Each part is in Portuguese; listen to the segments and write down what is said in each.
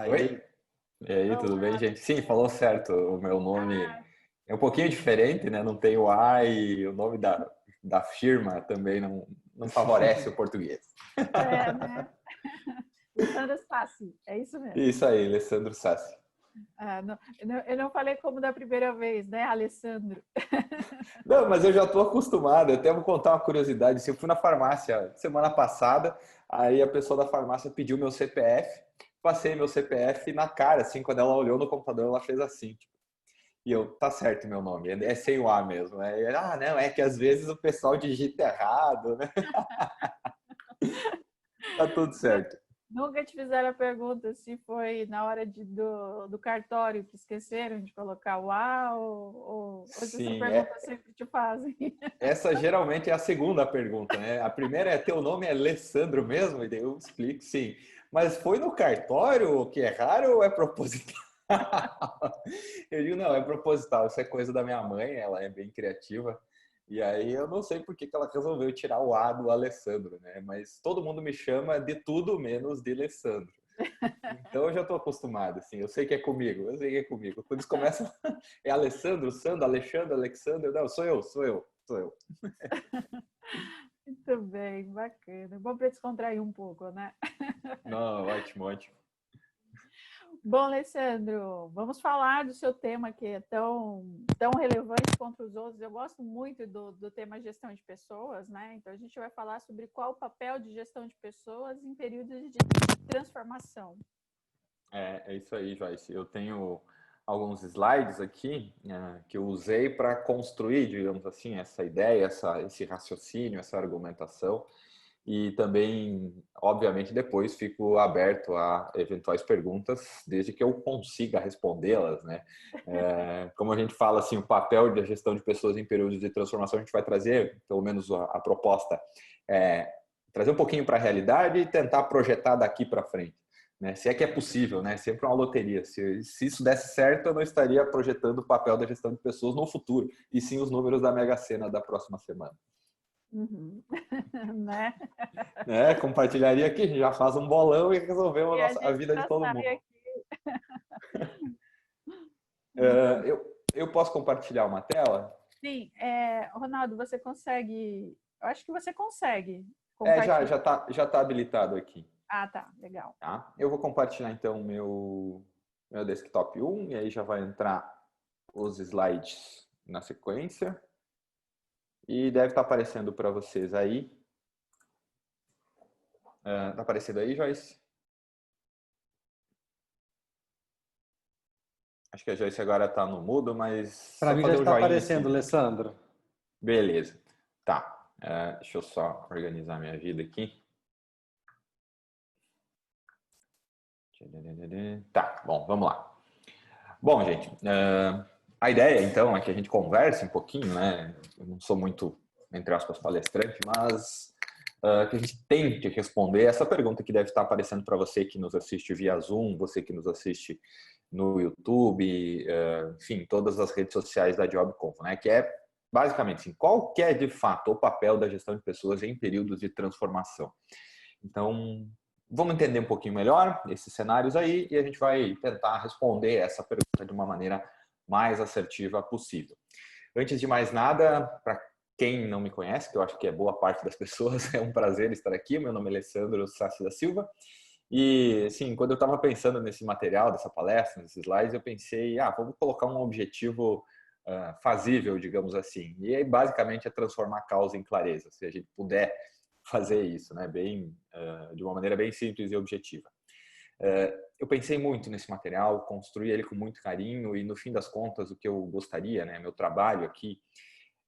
Oi? Aí, E aí, tudo bem, olá. gente? Sim, falou certo. O meu nome Ah, é um pouquinho diferente, né? Não tem o A e o nome da firma também não favorece o português. é, né? Alessandra Sassi, é isso mesmo. Isso aí, Alessandro Sassi. Ah, não, eu não falei como da primeira vez, né, Alessandro? Não, mas eu já estou acostumado. Eu até vou contar uma curiosidade. Assim, eu fui na farmácia semana passada, aí a pessoa da farmácia pediu meu CPF, passei meu CPF na cara, assim, quando ela olhou no computador, ela fez assim. E eu, tá certo meu nome, é sem o A mesmo. Não, é que às vezes o pessoal digita errado, né? Tá tudo certo. Nunca te fizeram a pergunta se foi na hora do cartório que esqueceram de colocar o A ou se essa Sim, pergunta sempre te fazem. essa geralmente é a segunda pergunta, né? A primeira é, teu nome é Alessandro mesmo? E daí eu explico, sim. Mas foi no cartório que é raro ou é proposital? Eu digo, não, é proposital, isso é coisa da minha mãe, ela é bem criativa. E aí eu não sei por que ela resolveu tirar o A do Alessandro, né? Mas todo mundo me chama de tudo menos de Alessandro. Então eu já estou acostumado, assim, eu sei que é comigo, eu sei que é comigo. Quando eles começam, é Alessandro, Sandro, Alexandre, Alexander, não, sou eu. Muito bem, bacana. Bom para descontrair um pouco, né? Não, ótimo, ótimo. Bom, Alessandro, vamos falar do seu tema que é tão relevante quanto os outros. Eu gosto muito do tema gestão de pessoas, né? Então, a gente vai falar sobre qual o papel de gestão de pessoas em períodos de transformação. É isso aí, Joyce. Eu tenho alguns slides aqui que eu usei para construir, digamos assim, essa ideia, esse raciocínio, essa argumentação. E também, obviamente, depois fico aberto a eventuais perguntas, desde que eu consiga respondê-las, né? Como a gente fala assim, o papel da gestão de pessoas em períodos de transformação, a gente vai trazer, pelo menos a proposta, é, trazer um pouquinho para a realidade e tentar projetar daqui para frente. Né? Se é que é possível, né? Sempre uma loteria. Se isso desse certo, eu não estaria projetando o papel da gestão de pessoas no futuro, e sim os números da Mega Sena da próxima semana. Uhum. Né? Né? Compartilharia aqui, a gente já faz um bolão e resolvemos E a a gente vida de já todo sai mundo. aqui. Muito Eu posso compartilhar uma tela? Sim, Ronaldo, você consegue. Eu acho que você consegue Já, compartilhar. já tá habilitado aqui. Ah, tá, legal. Tá? Eu vou compartilhar então meu desktop 1 e aí já vai entrar os slides na sequência. E deve estar aparecendo para vocês aí. Tá aparecendo aí, Joyce? Acho que a Joyce agora está no mudo, mas Para só mim já fazer um está joinha em aparecendo, cima. Alessandro. Beleza. Tá. Deixa eu só organizar minha vida aqui. Tá, bom, vamos lá. Bom, gente, a ideia então é que a gente converse um pouquinho, né? Eu não sou muito, entre aspas, palestrante, mas que a gente tente responder essa pergunta que deve estar aparecendo para você que nos assiste via Zoom, você que nos assiste no YouTube, enfim, todas as redes sociais da JobConf, né? Que é basicamente assim, qual que é de fato o papel da gestão de pessoas em períodos de transformação? Então, vamos entender um pouquinho melhor esses cenários aí e a gente vai tentar responder essa pergunta de uma maneira mais assertiva possível. Antes de mais nada, para quem não me conhece, que eu acho que é boa parte das pessoas, é um prazer estar aqui. Meu nome é Alessandro Sassi da Silva. E, assim, quando eu estava pensando nesse material, dessa palestra, nesses slides, eu pensei, vamos colocar um objetivo fazível, digamos assim. E aí, basicamente, é transformar a causa em clareza, se a gente puder fazer isso, né? De uma maneira bem simples e objetiva. Eu pensei muito nesse material, construí ele com muito carinho e, no fim das contas, o que eu gostaria, né? Meu trabalho aqui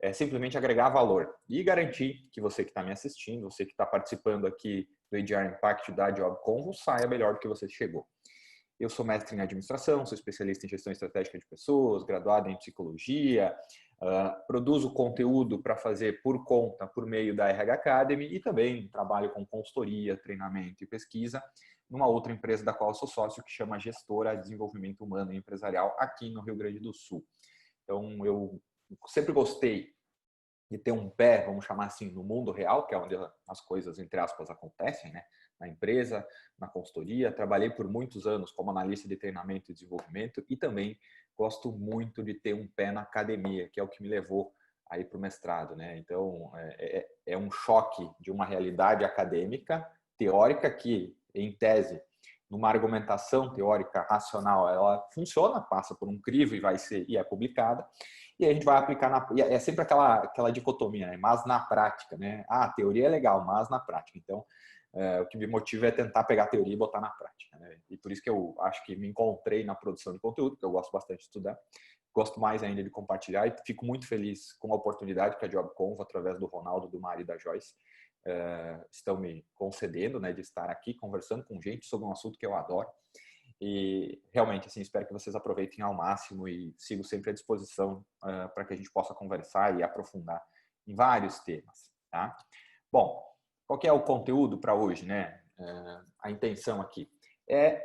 é simplesmente agregar valor e garantir que você que está me assistindo, você que está participando aqui do ADR Impact da JobConvo, saia melhor do que você chegou. Eu sou mestre em administração, sou especialista em gestão estratégica de pessoas, graduado em psicologia, produzo conteúdo para fazer por conta, por meio da RH Academy e também trabalho com consultoria, treinamento e pesquisa numa outra empresa da qual eu sou sócio que chama Gestora Desenvolvimento Humano e Empresarial aqui no Rio Grande do Sul. Então, eu sempre gostei de ter um pé, vamos chamar assim, no mundo real, que é onde as coisas, entre aspas, acontecem, né? Na empresa, na consultoria. Trabalhei por muitos anos como analista de treinamento e desenvolvimento e também gosto muito de ter um pé na academia, que é o que me levou aí para o mestrado, né? Então, é um choque de uma realidade acadêmica, teórica, que, em tese, numa argumentação teórica racional, ela funciona, passa por um crivo e é publicada, e a gente vai aplicar é sempre aquela dicotomia, né? Mas na prática, né? Ah, a teoria é legal, mas na prática. Então, o que me motiva é tentar pegar a teoria e botar na prática, né? E por isso que eu acho que me encontrei na produção de conteúdo, que eu gosto bastante de estudar, gosto mais ainda de compartilhar e fico muito feliz com a oportunidade que a JobConf, através do Ronaldo, do Mari e da Joyce, estão me concedendo, né, de estar aqui conversando com gente sobre um assunto que eu adoro. E realmente, assim, espero que vocês aproveitem ao máximo e sigo sempre à disposição para que a gente possa conversar e aprofundar em vários temas, tá? Bom, qual que é o conteúdo para hoje, né? A intenção aqui é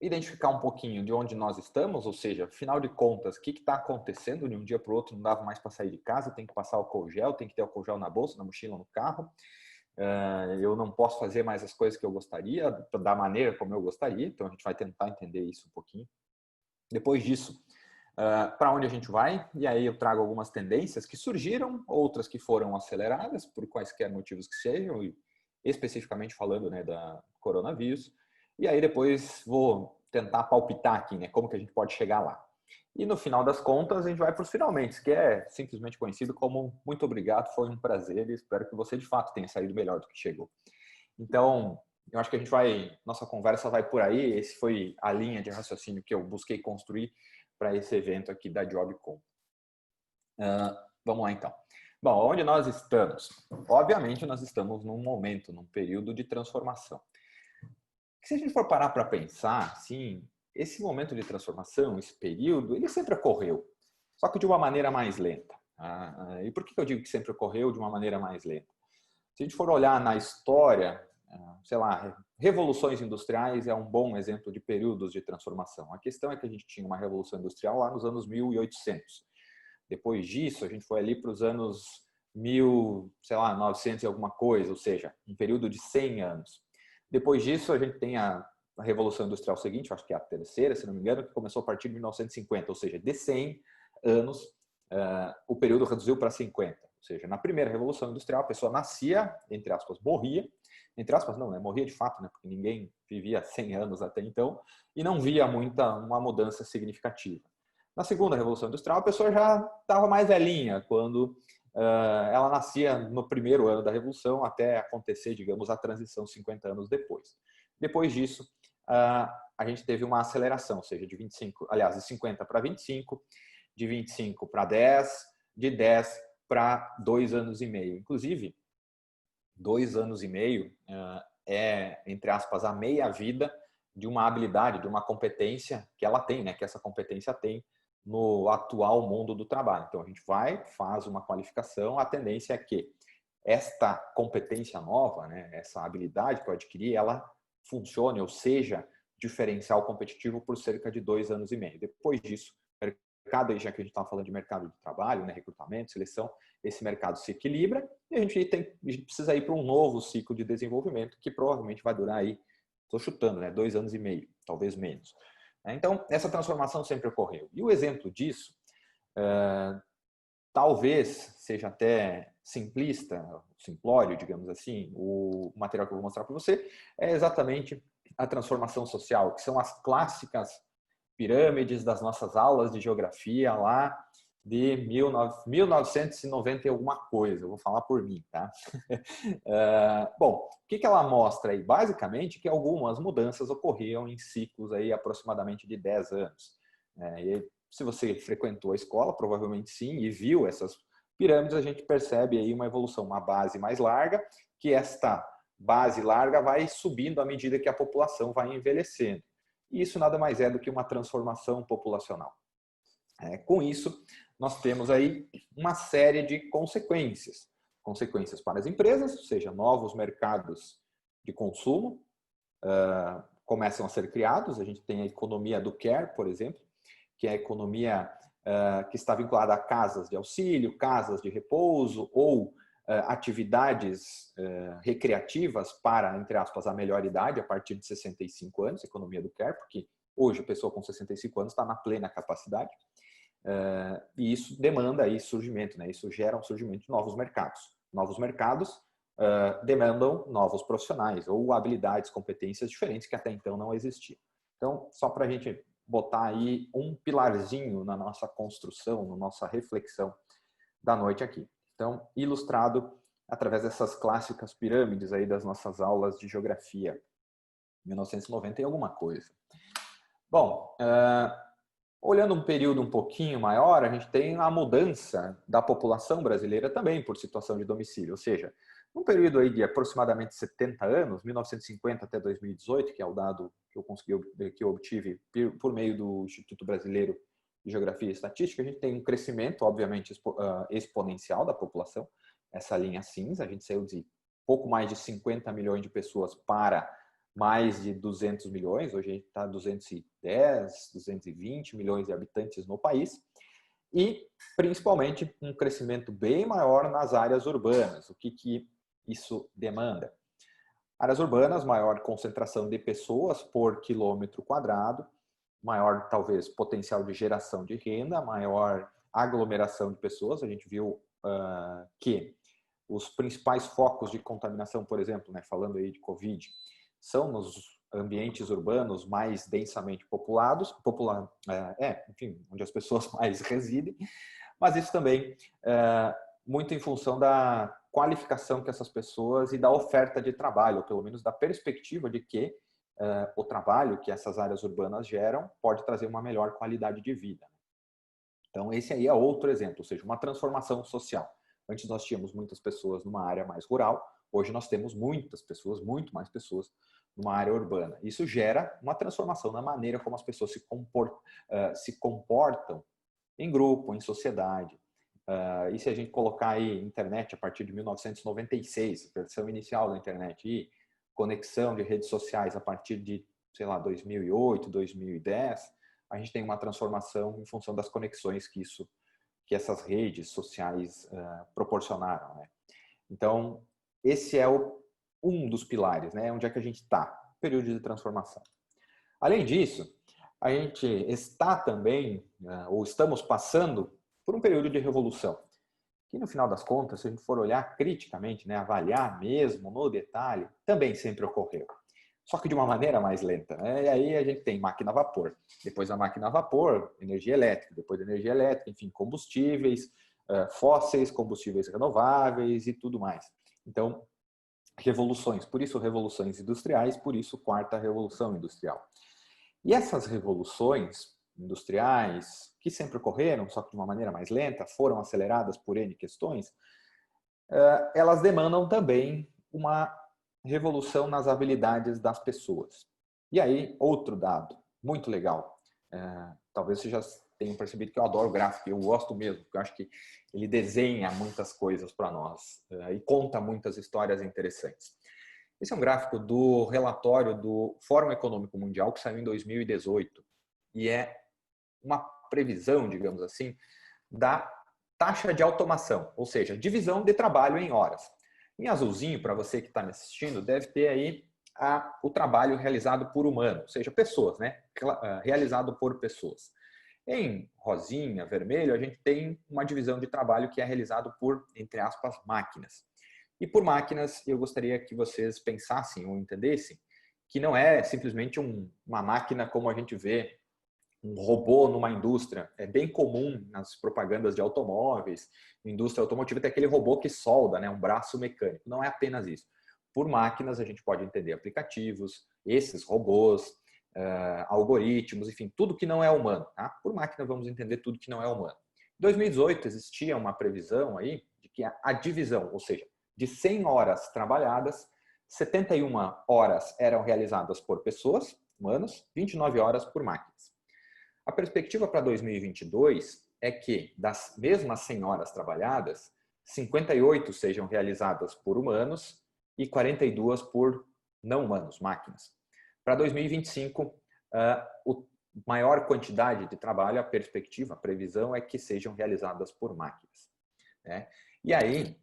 identificar um pouquinho de onde nós estamos, ou seja, afinal de contas, o que está acontecendo de um dia para o outro, não dava mais para sair de casa, tem que passar álcool gel, tem que ter álcool gel na bolsa, na mochila, no carro. Eu não posso fazer mais as coisas que eu gostaria, da maneira como eu gostaria, então a gente vai tentar entender isso um pouquinho. Depois disso, para onde a gente vai? E aí eu trago algumas tendências que surgiram, outras que foram aceleradas, por quaisquer motivos que sejam, e especificamente falando, né, da coronavírus. E aí depois vou tentar palpitar aqui, né, como que a gente pode chegar lá. E no final das contas, a gente vai para os finalmente, que é simplesmente conhecido como muito obrigado, foi um prazer e espero que você de fato tenha saído melhor do que chegou. Então, eu acho que nossa conversa vai por aí, esse foi a linha de raciocínio que eu busquei construir para esse evento aqui da JobConf. Vamos lá então. Bom, onde nós estamos? Obviamente nós estamos num momento, num período de transformação. Se a gente for parar para pensar, sim, esse momento de transformação, esse período, ele sempre ocorreu, só que de uma maneira mais lenta. E por que eu digo que sempre ocorreu de uma maneira mais lenta? Se a gente for olhar na história, sei lá, revoluções industriais é um bom exemplo de períodos de transformação. A questão é que a gente tinha uma revolução industrial lá nos anos 1800. Depois disso, a gente foi ali para os anos 1900 e alguma coisa, ou seja, um período de 100 anos. Depois disso, a gente tem a Revolução Industrial seguinte, acho que é a terceira, se não me engano, que começou a partir de 1950, ou seja, de 100 anos, o período reduziu para 50. Ou seja, na primeira Revolução Industrial, a pessoa nascia, entre aspas, morria, entre aspas não, né? Morria de fato, né? Porque ninguém vivia 100 anos até então, e não via uma mudança significativa. Na segunda Revolução Industrial, a pessoa já estava mais velhinha, quando ela nascia no primeiro ano da Revolução, até acontecer, digamos, a transição 50 anos depois. Depois disso, a gente teve uma aceleração, ou seja, de 50 para 25, de 25 para 10, de 10 para 2 anos e meio. Inclusive, 2 anos e meio entre aspas, a meia-vida de uma habilidade, de uma competência que ela tem, né? Que essa competência tem no atual mundo do trabalho. Então, a gente faz uma qualificação, a tendência é que esta competência nova, né, essa habilidade que eu adquiri, ela funcione, ou seja, diferencial competitivo por cerca de 2 anos e meio. Depois disso, mercado, já que a gente está falando de mercado de trabalho, né, recrutamento, seleção, esse mercado se equilibra e a gente precisa ir para um novo ciclo de desenvolvimento que provavelmente vai durar aí, estou chutando, né, 2 anos e meio, talvez menos. Então, essa transformação sempre ocorreu. E o exemplo disso, talvez seja até simplista, simplório, digamos assim, o material que eu vou mostrar para você, é exatamente a transformação social, que são as clássicas pirâmides das nossas aulas de geografia lá de 1990 e alguma coisa, eu vou falar por mim, tá? Bom, o que ela mostra aí? Basicamente que algumas mudanças ocorriam em ciclos aí aproximadamente de 10 anos. E se você frequentou a escola, provavelmente sim, e viu essas pirâmides, a gente percebe aí uma evolução, uma base mais larga, que esta base larga vai subindo à medida que a população vai envelhecendo. E isso nada mais é do que uma transformação populacional. Com isso, nós temos aí uma série de consequências. Consequências para as empresas, ou seja, novos mercados de consumo começam a ser criados. A gente tem a economia do care, por exemplo, que é a economia que está vinculada a casas de auxílio, casas de repouso ou atividades recreativas para, entre aspas, a melhor idade, a partir de 65 anos, economia do care, porque hoje a pessoa com 65 anos está na plena capacidade. E isso demanda aí surgimento, né? Isso gera um surgimento de novos mercados. Novos mercados demandam novos profissionais ou habilidades, competências diferentes que até então não existiam. Então, só para a gente botar aí um pilarzinho na nossa construção, na nossa reflexão da noite aqui. Então, ilustrado através dessas clássicas pirâmides aí das nossas aulas de geografia, 1990 e alguma coisa. Bom, olhando um período um pouquinho maior, a gente tem a mudança da população brasileira também por situação de domicílio, ou seja, num período aí de aproximadamente 70 anos, 1950 até 2018, que é o dado que eu obtive por meio do Instituto Brasileiro de Geografia e Estatística, a gente tem um crescimento, obviamente, exponencial da população, essa linha cinza, a gente saiu de pouco mais de 50 milhões de pessoas para mais de 200 milhões, hoje a gente está 210, 220 milhões de habitantes no país, e principalmente um crescimento bem maior nas áreas urbanas. O que isso demanda? Áreas urbanas, maior concentração de pessoas por quilômetro quadrado, maior, talvez, potencial de geração de renda, maior aglomeração de pessoas. A gente viu que os principais focos de contaminação, por exemplo, né, falando aí de Covid, são nos ambientes urbanos mais densamente populados, enfim, onde as pessoas mais residem, mas isso também muito em função da qualificação que essas pessoas e da oferta de trabalho, ou pelo menos da perspectiva de que o trabalho que essas áreas urbanas geram pode trazer uma melhor qualidade de vida. Então, esse aí é outro exemplo, ou seja, uma transformação social. Antes nós tínhamos muitas pessoas numa área mais rural, hoje nós temos muitas pessoas, muito mais pessoas, numa área urbana. Isso gera uma transformação na maneira como as pessoas se comportam em grupo, em sociedade. E se a gente colocar aí internet a partir de 1996, a versão inicial da internet, e conexão de redes sociais a partir de, sei lá, 2008, 2010, a gente tem uma transformação em função das conexões que essas redes sociais proporcionaram, né? Então, esse é um dos pilares, né? Onde é que a gente está? Período de transformação. Além disso, a gente está também, ou estamos passando por um período de revolução, que no final das contas, se a gente for olhar criticamente, né, avaliar mesmo no detalhe, também sempre ocorreu. Só que de uma maneira mais lenta, né? E aí a gente tem máquina a vapor, depois da máquina a vapor, energia elétrica, depois da energia elétrica, enfim, combustíveis fósseis, combustíveis renováveis e tudo mais. Então, revoluções, por isso revoluções industriais, por isso quarta revolução industrial. E essas revoluções industriais, que sempre ocorreram, só que de uma maneira mais lenta, foram aceleradas por N questões, elas demandam também uma revolução nas habilidades das pessoas. E aí, outro dado muito legal, talvez você já tenham percebido que eu adoro gráfico, eu gosto mesmo, porque eu acho que ele desenha muitas coisas para nós e conta muitas histórias interessantes. Esse é um gráfico do relatório do Fórum Econômico Mundial, que saiu em 2018, e é uma previsão, digamos assim, da taxa de automação, ou seja, divisão de trabalho em horas. Em azulzinho, para você que está me assistindo, deve ter aí o trabalho realizado por humano, ou seja, pessoas, né? Realizado por pessoas. Em rosinha, vermelho, a gente tem uma divisão de trabalho que é realizado por, entre aspas, máquinas. E por máquinas, eu gostaria que vocês pensassem ou entendessem que não é simplesmente uma máquina como a gente vê um robô numa indústria. É bem comum nas propagandas de automóveis, indústria automotiva, ter aquele robô que solda, né, um braço mecânico. Não é apenas isso. Por máquinas, a gente pode entender aplicativos, esses robôs, algoritmos, enfim, tudo que não é humano. Tá? Por máquina, vamos entender tudo que não é humano. Em 2018, existia uma previsão aí de que a divisão, ou seja, de 100 horas trabalhadas, 71 horas eram realizadas por pessoas, humanos, 29 horas por máquinas. A perspectiva para 2022 é que, das mesmas 100 horas trabalhadas, 58 sejam realizadas por humanos e 42 por não humanos, máquinas. Para 2025, maior quantidade de trabalho, a perspectiva, a previsão é que sejam realizadas por máquinas, né? E aí,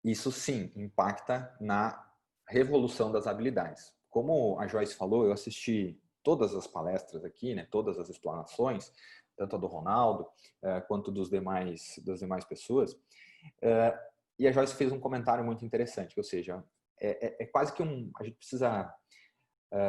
isso sim impacta na revolução das habilidades. Como a Joyce falou, eu assisti todas as palestras aqui, né, todas as explanações, tanto a do Ronaldo quanto das demais pessoas, e a Joyce fez um comentário muito interessante, ou seja, é quase que a gente precisa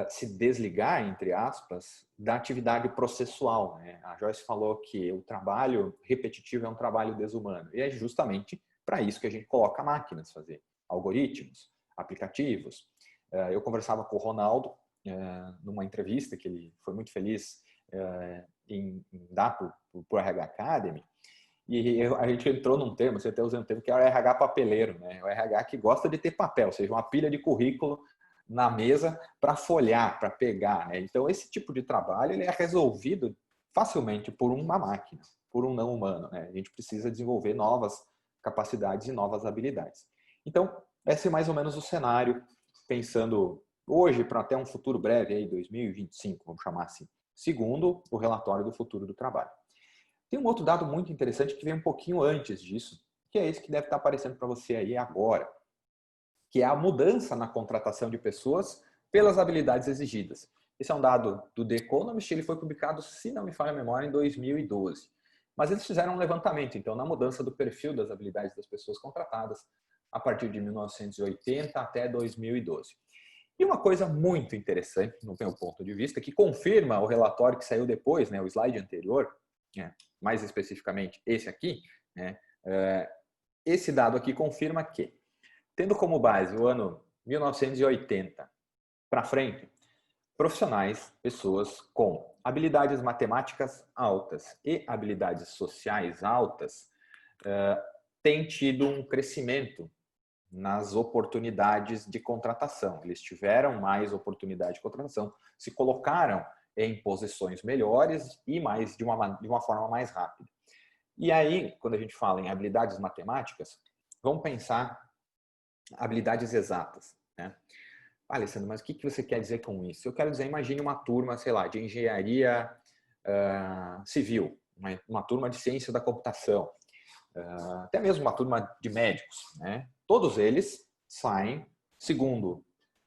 se desligar, entre aspas, da atividade processual, né? A Joyce falou que o trabalho repetitivo é um trabalho desumano, e é justamente para isso que a gente coloca máquinas fazer, algoritmos, aplicativos. Eu conversava com o Ronaldo numa entrevista que ele foi muito feliz em dar para o RH Academy, e a gente entrou num termo, você até usando um termo, que é o RH papeleiro, né? O RH que gosta de ter papel, ou seja, uma pilha de currículo na mesa para folhear, para pegar, né? Então, esse tipo de trabalho ele é resolvido facilmente por uma máquina, por um não humano, né? A gente precisa desenvolver novas capacidades e novas habilidades. Então, esse é mais ou menos o cenário, pensando hoje para até um futuro breve, aí 2025, vamos chamar assim, segundo o relatório do futuro do trabalho. Tem um outro dado muito interessante que vem um pouquinho antes disso, que é esse que deve estar aparecendo para você aí agora, que é a mudança na contratação de pessoas pelas habilidades exigidas. Esse é um dado do The Economist, ele foi publicado, se não me falha a memória, em 2012. Mas eles fizeram um levantamento, então, na mudança do perfil das habilidades das pessoas contratadas a partir de 1980 até 2012. E uma coisa muito interessante, no meu ponto de vista, que confirma o relatório que saiu depois, né, o slide anterior, né, mais especificamente esse aqui, né, esse dado aqui confirma que, tendo como base o ano 1980 para frente, profissionais, pessoas com habilidades matemáticas altas e habilidades sociais altas, têm tido um crescimento nas oportunidades de contratação. Eles tiveram mais oportunidade de contratação, se colocaram em posições melhores e mais de uma forma mais rápida. E aí, quando a gente fala em habilidades matemáticas, vamos pensar habilidades exatas, né? Alessandro, mas o que você quer dizer com isso? Eu quero dizer, imagine uma turma, sei lá, de engenharia civil, uma turma de ciência da computação, até mesmo uma turma de médicos, né? Todos eles saem, segundo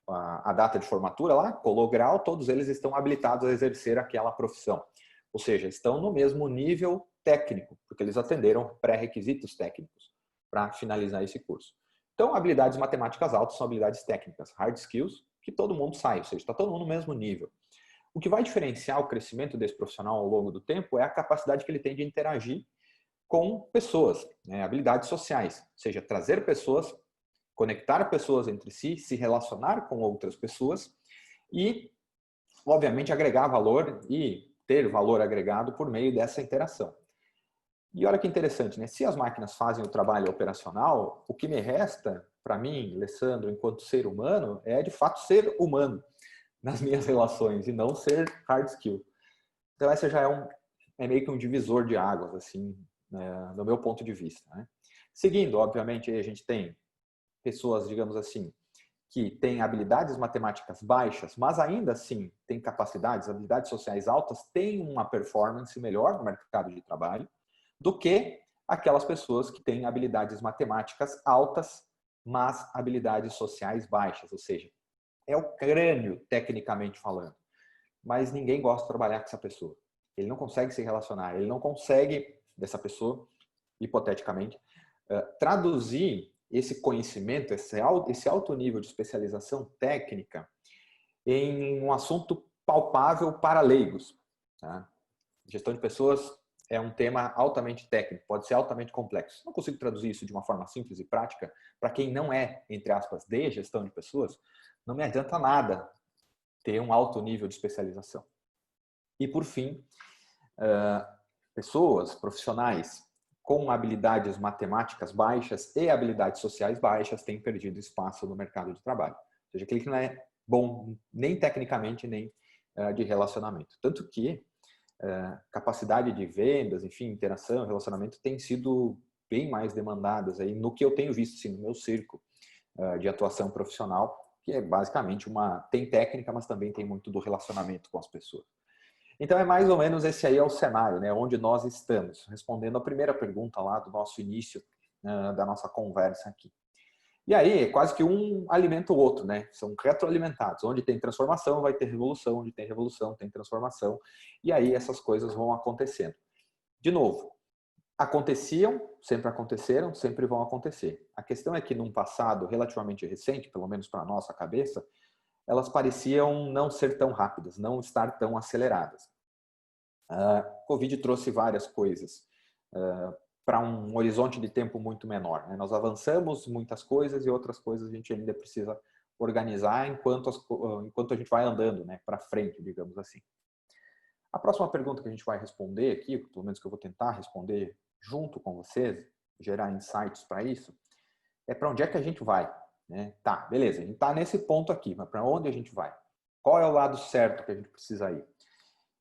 a data de formatura lá, colou grau, todos eles estão habilitados a exercer aquela profissão. Ou seja, estão no mesmo nível técnico, porque eles atenderam pré-requisitos técnicos para finalizar esse curso. Então, habilidades matemáticas altas são habilidades técnicas, hard skills, que todo mundo sai, ou seja, está todo mundo no mesmo nível. O que vai diferenciar o crescimento desse profissional ao longo do tempo é a capacidade que ele tem de interagir com pessoas, né? Habilidades sociais, ou seja, trazer pessoas, conectar pessoas entre si, se relacionar com outras pessoas e, obviamente, agregar valor e ter valor agregado por meio dessa interação. E olha que interessante, né? Se as máquinas fazem o trabalho operacional, o que me resta, para mim, Alessandro, enquanto ser humano, é de fato ser humano nas minhas relações e não ser hard skill. Então, essa já é meio que um divisor de águas, assim, né, do meu ponto de vista, né? Seguindo, obviamente, a gente tem pessoas, digamos assim, que têm habilidades matemáticas baixas, mas ainda assim têm capacidades, habilidades sociais altas, têm uma performance melhor no mercado de trabalho do que aquelas pessoas que têm habilidades matemáticas altas, mas habilidades sociais baixas, ou seja, é o crânio, tecnicamente falando. Mas ninguém gosta de trabalhar com essa pessoa. Ele não consegue se relacionar, ele não consegue, dessa pessoa, hipoteticamente, traduzir esse conhecimento, esse alto nível de especialização técnica em um assunto palpável para leigos. Tá? Gestão de pessoas é um tema altamente técnico, pode ser altamente complexo. Não consigo traduzir isso de uma forma simples e prática para quem não é, entre aspas, de gestão de pessoas. Não me adianta nada ter um alto nível de especialização. E, por fim, pessoas, profissionais com habilidades matemáticas baixas e habilidades sociais baixas têm perdido espaço no mercado de trabalho. Ou seja, aquele que não é bom nem tecnicamente, nem de relacionamento. Tanto que capacidade de vendas, enfim, interação, relacionamento tem sido bem mais demandadas aí no que eu tenho visto, sim, no meu círculo de atuação profissional, que é basicamente tem técnica, mas também tem muito do relacionamento com as pessoas. Então é mais ou menos esse aí é o cenário, né? Onde nós estamos, respondendo a primeira pergunta lá do nosso início, da nossa conversa aqui. E aí, quase que um alimenta o outro, né? São retroalimentados. Onde tem transformação, vai ter revolução. Onde tem revolução, tem transformação. E aí essas coisas vão acontecendo. De novo, aconteciam, sempre aconteceram, sempre vão acontecer. A questão é que num passado relativamente recente, pelo menos para a nossa cabeça, elas pareciam não ser tão rápidas, não estar tão aceleradas. A Covid trouxe várias coisas para um horizonte de tempo muito menor, né? Nós avançamos muitas coisas e outras coisas a gente ainda precisa organizar enquanto a gente vai andando, né, para frente, digamos assim. A próxima pergunta que a gente vai responder aqui, pelo menos que eu vou tentar responder junto com vocês, gerar insights para isso, é para onde é que a gente vai, né? Tá, beleza, a gente está nesse ponto aqui, mas para onde a gente vai? Qual é o lado certo que a gente precisa ir?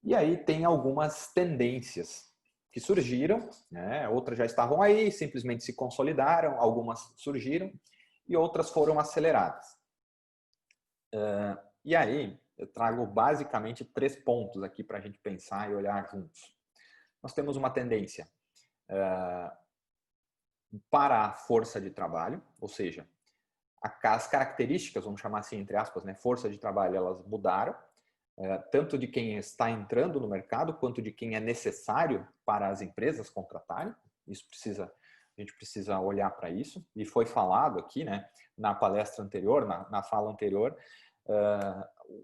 E aí tem algumas tendências que surgiram, né? Outras já estavam aí, simplesmente se consolidaram, algumas surgiram e outras foram aceleradas. E aí eu trago basicamente 3 pontos aqui para a gente pensar e olhar juntos. Nós temos uma tendência para a força de trabalho, ou seja, as características, vamos chamar assim, entre aspas, né, força de trabalho, elas mudaram, tanto de quem está entrando no mercado, quanto de quem é necessário para as empresas contratarem. A gente precisa olhar para isso. E foi falado aqui, né, na palestra anterior, na fala anterior,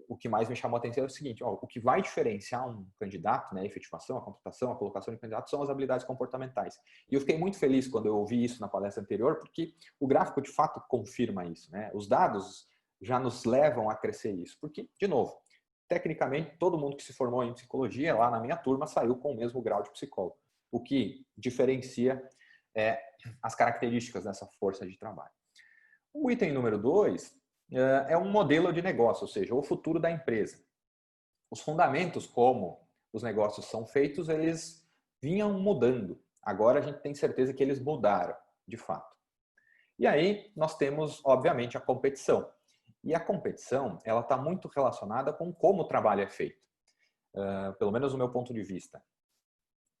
o que mais me chamou a atenção é o seguinte: o que vai diferenciar um candidato, né, a efetivação, a contratação, a colocação de candidato, são as habilidades comportamentais. E eu fiquei muito feliz quando eu ouvi isso na palestra anterior, porque o gráfico de fato confirma isso, né? Os dados já nos levam a crescer isso, porque, de novo, tecnicamente, todo mundo que se formou em psicologia, lá na minha turma, saiu com o mesmo grau de psicólogo. O que diferencia as características dessa força de trabalho. O item número 2 é um modelo de negócio, ou seja, o futuro da empresa. Os fundamentos, como os negócios são feitos, eles vinham mudando. Agora a gente tem certeza que eles mudaram, de fato. E aí nós temos, obviamente, a competição. E a competição, ela está muito relacionada com como o trabalho é feito, pelo menos do meu ponto de vista.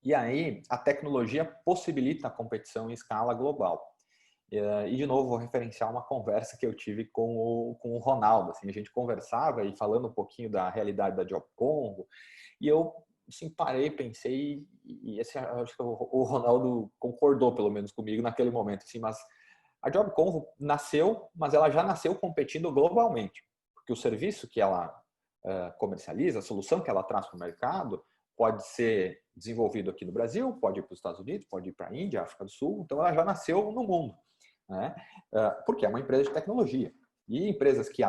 E aí, a tecnologia possibilita a competição em escala global. E, de novo, vou referenciar uma conversa que eu tive com o Ronaldo. Assim, a gente conversava e falando um pouquinho da realidade da JobConvo, e eu assim, parei, pensei, e acho que o Ronaldo concordou, pelo menos, comigo naquele momento. Assim, mas a JobConvo nasceu, mas ela já nasceu competindo globalmente, porque o serviço que ela comercializa, a solução que ela traz para o mercado, pode ser desenvolvido aqui no Brasil, pode ir para os Estados Unidos, pode ir para a Índia, África do Sul, então ela já nasceu no mundo, né? Porque é uma empresa de tecnologia. E empresas que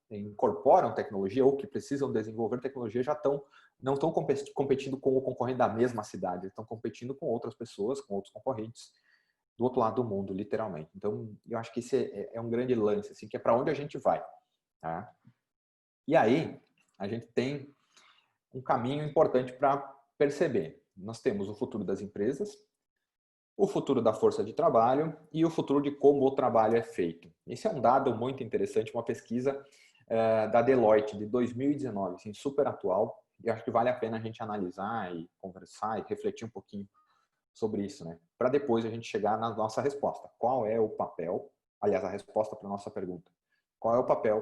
incorporam tecnologia ou que precisam desenvolver tecnologia já não estão competindo com o concorrente da mesma cidade, estão competindo com outras pessoas, com outros concorrentes do outro lado do mundo, literalmente. Então, eu acho que esse é um grande lance, assim, que é para onde a gente vai. Tá? E aí, a gente tem um caminho importante para perceber. Nós temos o futuro das empresas, o futuro da força de trabalho e o futuro de como o trabalho é feito. Esse é um dado muito interessante, uma pesquisa da Deloitte de 2019, assim, super atual, e acho que vale a pena a gente analisar e conversar e refletir um pouquinho sobre isso, né? Para depois a gente chegar na nossa resposta. Qual é o papel, aliás, a resposta para a nossa pergunta. Qual é o papel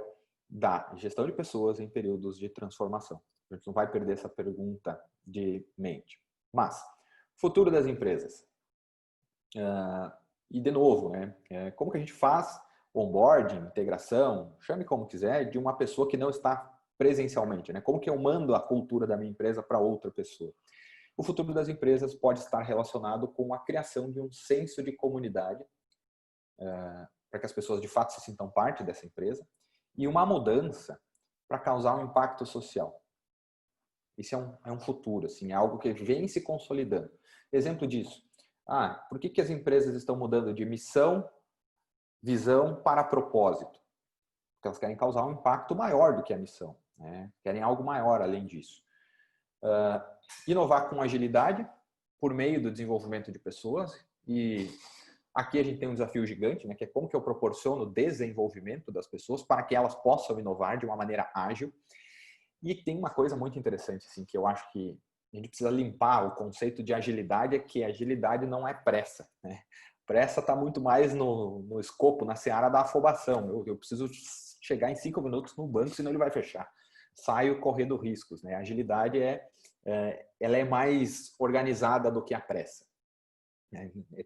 da gestão de pessoas em períodos de transformação? A gente não vai perder essa pergunta de mente. Mas, futuro das empresas. E, de novo, né? Como que a gente faz onboarding, integração, chame como quiser, de uma pessoa que não está presencialmente, né? Como que eu mando a cultura da minha empresa para outra pessoa? O futuro das empresas pode estar relacionado com a criação de um senso de comunidade, para que as pessoas de fato se sintam parte dessa empresa, e uma mudança para causar um impacto social. Isso é um futuro, assim, é algo que vem se consolidando. Exemplo disso. Por que as empresas estão mudando de missão, visão para propósito? Porque elas querem causar um impacto maior do que a missão, né? Querem algo maior além disso. Inovar com agilidade por meio do desenvolvimento de pessoas, e aqui a gente tem um desafio gigante, né, que é como que eu proporciono o desenvolvimento das pessoas para que elas possam inovar de uma maneira ágil. E tem uma coisa muito interessante, assim, que eu acho que a gente precisa limpar o conceito de agilidade, é que agilidade não é pressa, né? Pressa está muito mais no escopo, na seara da afobação. Eu preciso chegar em 5 minutos no banco, senão ele vai fechar. Saio correndo riscos, né? A agilidade ela é mais organizada do que a pressa.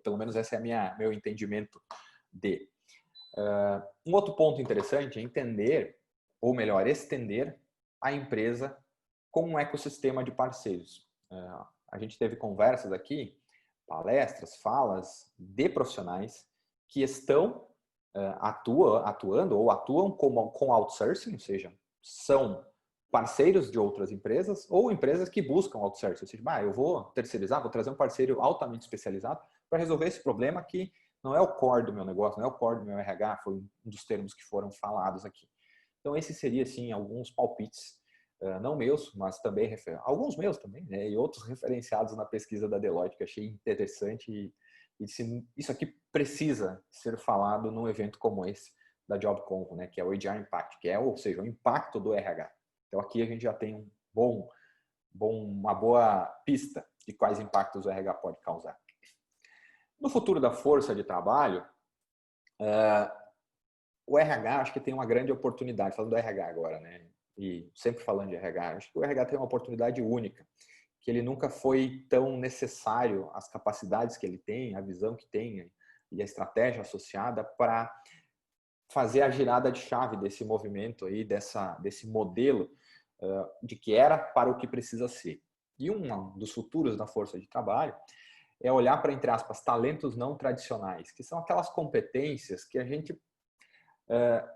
Pelo menos esse é meu entendimento de. Um outro ponto interessante é entender, ou melhor, estender a empresa com um ecossistema de parceiros. A gente teve conversas aqui, palestras, falas de profissionais que estão atuando ou atuam com outsourcing, ou seja, são parceiros de outras empresas ou empresas que buscam outsourcing. Ou seja, eu vou terceirizar, vou trazer um parceiro altamente especializado para resolver esse problema que não é o core do meu negócio, não é o core do meu RH, foi um dos termos que foram falados aqui. Então, esse seria, assim, alguns palpites, não meus, mas também, alguns meus também, né? E outros referenciados na pesquisa da Deloitte, que eu achei interessante e isso aqui precisa ser falado num evento como esse da JobConf, né? Que é o HR Impact, que é, ou seja, o impacto do RH. Então, aqui a gente já tem uma boa pista de quais impactos o RH pode causar. No futuro da força de trabalho, o RH acho que tem uma grande oportunidade, falando do RH agora, né? E sempre falando de RH, acho que o RH tem uma oportunidade única, que ele nunca foi tão necessário, as capacidades que ele tem, a visão que tem e a estratégia associada para fazer a girada de chave desse movimento aí, desse modelo de que era para o que precisa ser. E um dos futuros da força de trabalho é olhar para, entre aspas, talentos não tradicionais, que são aquelas competências que a gente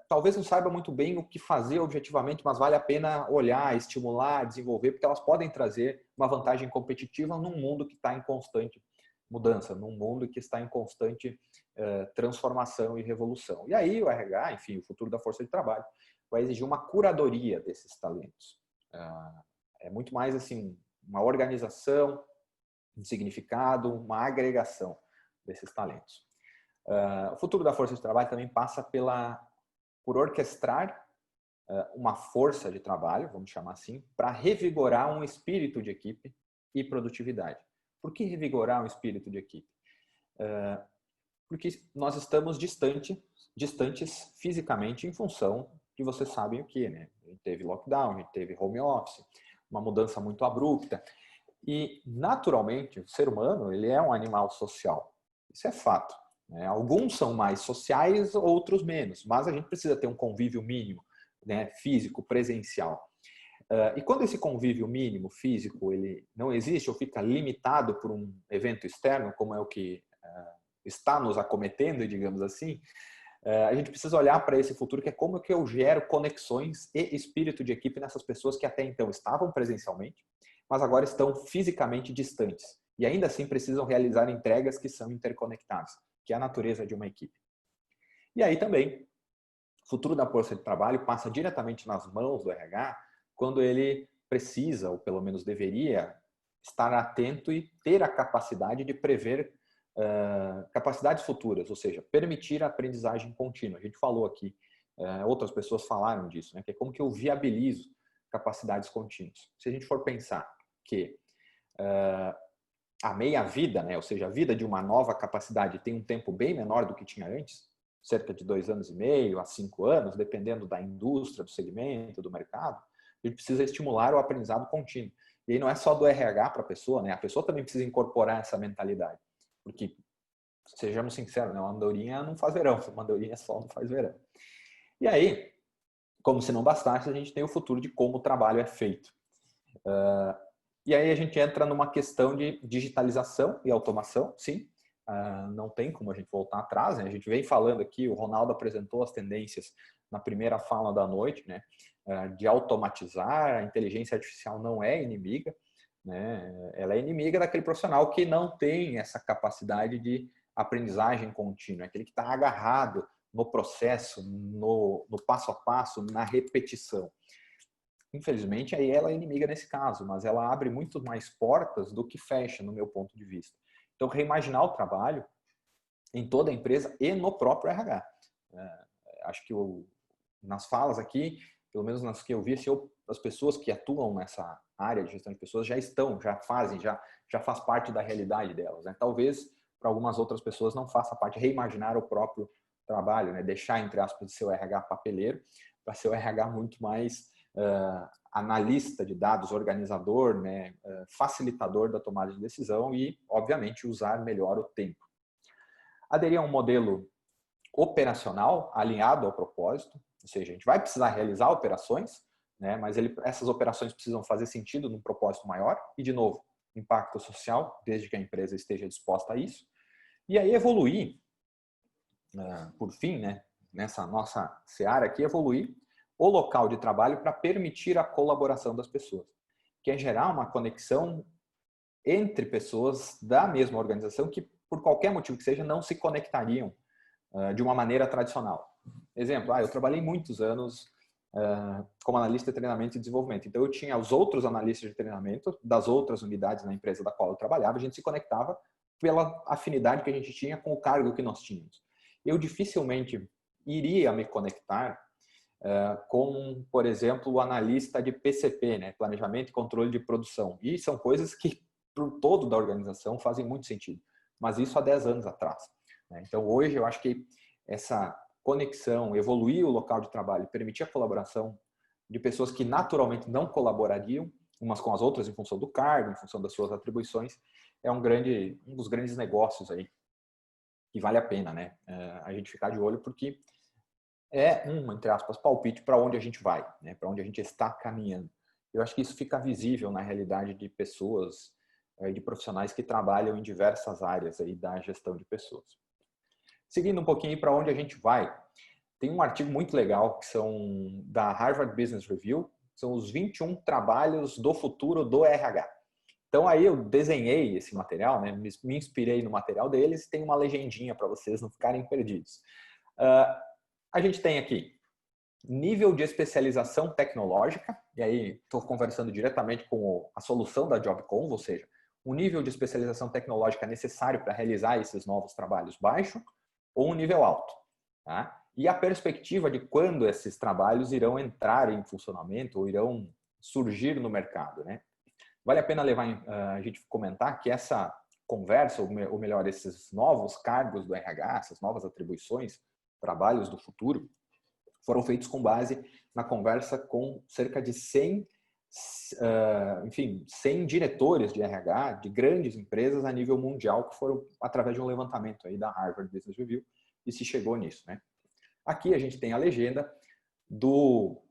talvez não saiba muito bem o que fazer objetivamente, mas vale a pena olhar, estimular, desenvolver, porque elas podem trazer uma vantagem competitiva num mundo que está em constante mudança, num mundo que está em constante transformação e revolução. E aí o RH, enfim, o futuro da força de trabalho, vai exigir uma curadoria desses talentos. É muito mais assim, uma organização, um significado, uma agregação desses talentos. O futuro da força de trabalho também passa por orquestrar uma força de trabalho, vamos chamar assim, para revigorar um espírito de equipe e produtividade. Por que revigorar um espírito de equipe? Porque nós estamos distantes fisicamente em função de vocês sabem o que, né? A gente teve lockdown, a gente teve home office, uma mudança muito abrupta. E, naturalmente, o ser humano ele é um animal social. Isso é fato. Alguns são mais sociais, outros menos, mas a gente precisa ter um convívio mínimo, né, físico, presencial. E quando esse convívio mínimo físico ele não existe ou fica limitado por um evento externo, como é o que está nos acometendo, digamos assim, a gente precisa olhar para esse futuro, que é como que eu gero conexões e espírito de equipe nessas pessoas que até então estavam presencialmente, mas agora estão fisicamente distantes. E ainda assim precisam realizar entregas que são interconectadas, que é a natureza de uma equipe. E aí também, o futuro da força de trabalho passa diretamente nas mãos do RH quando ele precisa, ou pelo menos deveria, estar atento e ter a capacidade de prever capacidades futuras, ou seja, permitir a aprendizagem contínua. A gente falou aqui, outras pessoas falaram disso, né? Que é como que eu viabilizo capacidades contínuas. Se a gente for pensar que a meia-vida, né, ou seja, a vida de uma nova capacidade tem um tempo bem menor do que tinha antes, cerca de 2 anos e meio a 5 anos, dependendo da indústria, do segmento, do mercado, a gente precisa estimular o aprendizado contínuo. E aí não é só do RH para a pessoa, né? A pessoa também precisa incorporar essa mentalidade. Porque, sejamos sinceros, né? Uma andorinha não faz verão, uma andorinha só não faz verão. E aí, como se não bastasse, a gente tem o futuro de como o trabalho é feito. E aí a gente entra numa questão de digitalização e automação, sim. Não tem como a gente voltar atrás, né? A gente vem falando aqui, o Ronaldo apresentou as tendências na primeira fala da noite, né? De automatizar, a inteligência artificial não é inimiga, né? Ela é inimiga daquele profissional que não tem essa capacidade de aprendizagem contínua, aquele que está agarrado no processo, no passo a passo, na repetição. Infelizmente, aí ela é inimiga nesse caso, mas ela abre muito mais portas do que fecha, no meu ponto de vista. Então, reimaginar o trabalho em toda a empresa e no próprio RH. Acho que nas falas aqui, pelo menos nas que eu vi, as pessoas que atuam nessa área de gestão de pessoas já fazem, já faz parte da realidade delas, né? Talvez para algumas outras pessoas não faça parte, reimaginar o próprio trabalho, né? Deixar, entre aspas, de ser o RH papeleiro para ser o RH muito mais analista de dados, organizador, né? Facilitador da tomada de decisão e, obviamente, usar melhor o tempo. Aderir a um modelo operacional alinhado ao propósito, ou seja, a gente vai precisar realizar operações, né? Mas essas operações precisam fazer sentido num propósito maior e, de novo, impacto social, desde que a empresa esteja disposta a isso. E aí evoluir, por fim, né, nessa nossa seara aqui, evoluir o local de trabalho para permitir a colaboração das pessoas, que é gerar uma conexão entre pessoas da mesma organização que, por qualquer motivo que seja, não se conectariam de uma maneira tradicional. Exemplo, eu trabalhei muitos anos como analista de treinamento e desenvolvimento. Então, eu tinha os outros analistas de treinamento das outras unidades na empresa da qual eu trabalhava, a gente se conectava pela afinidade que a gente tinha com o cargo que nós tínhamos. Eu dificilmente iria me conectar com, por exemplo, o analista de PCP, né? Planejamento e Controle de Produção. E são coisas que, para o todo da organização, fazem muito sentido. Mas isso há 10 anos atrás. Né? Então, hoje, eu acho que essa conexão, evoluir o local de trabalho, permitir a colaboração de pessoas que naturalmente não colaborariam umas com as outras em função do cargo, em função das suas atribuições, é um dos grandes negócios aí que vale a pena, né? A gente ficar de olho porque é entre aspas, palpite para onde a gente vai, né? Para onde a gente está caminhando. Eu acho que isso fica visível na realidade de pessoas, de profissionais que trabalham em diversas áreas aí da gestão de pessoas. Seguindo um pouquinho para onde a gente vai, tem um artigo muito legal que são da Harvard Business Review, são os 21 trabalhos do futuro do RH. Então aí eu desenhei esse material, né? Me inspirei no material deles e tem uma legendinha para vocês não ficarem perdidos. A gente tem aqui nível de especialização tecnológica, e aí estou conversando diretamente com a solução da JobConv, ou seja, o nível de especialização tecnológica necessário para realizar esses novos trabalhos baixo ou um nível alto. Tá? E a perspectiva de quando esses trabalhos irão entrar em funcionamento ou irão surgir no mercado. Né? Vale a pena a gente comentar que essa conversa, ou melhor, esses novos cargos do RH, essas novas atribuições, trabalhos do futuro, foram feitos com base na conversa com cerca de 100 diretores de RH de grandes empresas a nível mundial que foram através de um levantamento aí da Harvard Business Review e se chegou nisso, né? Aqui a gente tem a legenda do